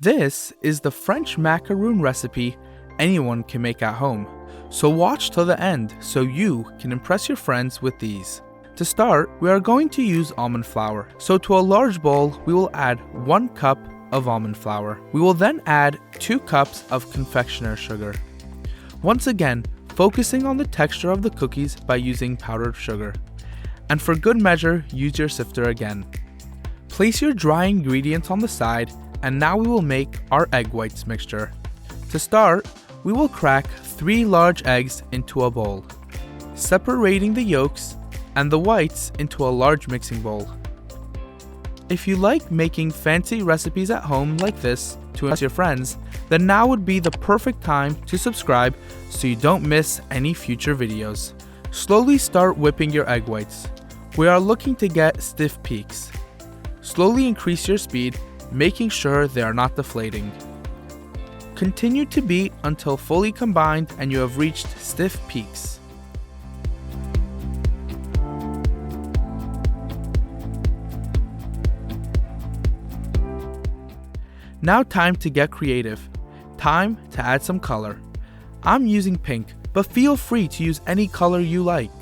This is the French macaroon recipe anyone can make at home, so watch till the end so you can impress your friends with these. To start, we are going to use almond flour, so to a large bowl we will add 1 cup of almond flour. We will then add 2 cups of confectioner's sugar. Once again, focusing on the texture of the cookies by using powdered sugar. And for good measure, use your sifter again. Place your dry ingredients on the side, and now we will make our egg whites mixture. To start, we will crack 3 large eggs into a bowl, separating the yolks and the whites into a large mixing bowl. If you like making fancy recipes at home like this to impress your friends, then now would be the perfect time to subscribe so you don't miss any future videos. Slowly start whipping your egg whites. We are looking to get stiff peaks. Slowly increase your speed, making sure they are not deflating. Continue to beat until fully combined and you have reached stiff peaks. Now time to get creative. Time to add some color. I'm using pink, but feel free to use any color you like.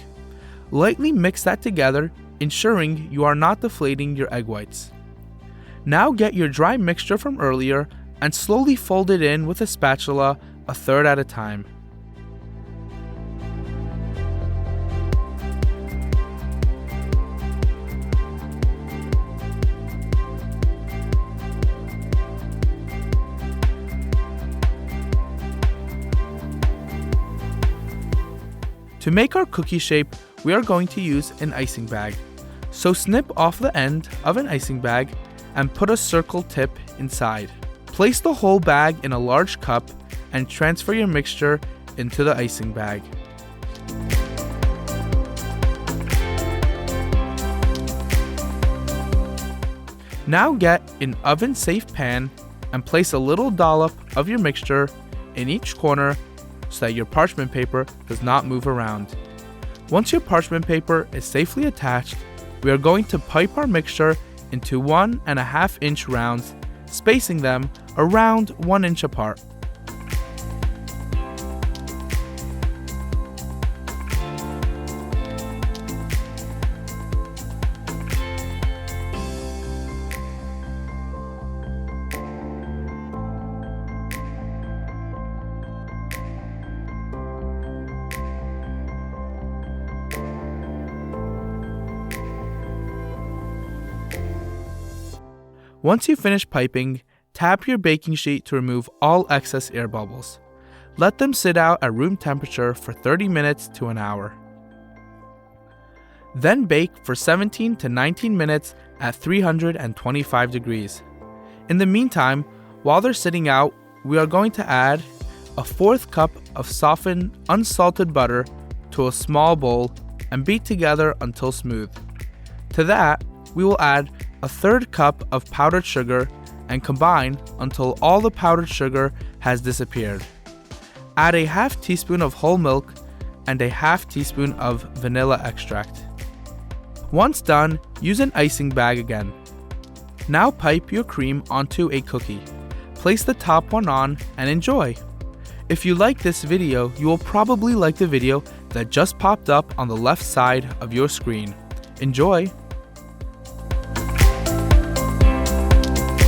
Lightly mix that together, ensuring you are not deflating your egg whites. Now get your dry mixture from earlier and slowly fold it in with a spatula a third at a time. To make our cookie shape, we are going to use an icing bag. So snip off the end of an icing bag and put a circle tip inside. Place the whole bag in a large cup and transfer your mixture into the icing bag. Now get an oven-safe pan and place a little dollop of your mixture in each corner so that your parchment paper does not move around. Once your parchment paper is safely attached, we are going to pipe our mixture into 1.5 inch rounds, spacing them around 1 inch apart. Once you finish piping, tap your baking sheet to remove all excess air bubbles. Let them sit out at room temperature for 30 minutes to an hour. Then bake for 17 to 19 minutes at 325 degrees. In the meantime, while they're sitting out, we are going to add a 1/4 cup of softened, unsalted butter to a small bowl and beat together until smooth. To that, we will add a 1/3 cup of powdered sugar and combine until all the powdered sugar has disappeared. Add a 1/2 teaspoon of whole milk and a 1/2 teaspoon of vanilla extract. Once done, use an icing bag again. Now pipe your cream onto a cookie. Place the top one on and enjoy. If you like this video, you will probably like the video that just popped up on the left side of your screen. Enjoy!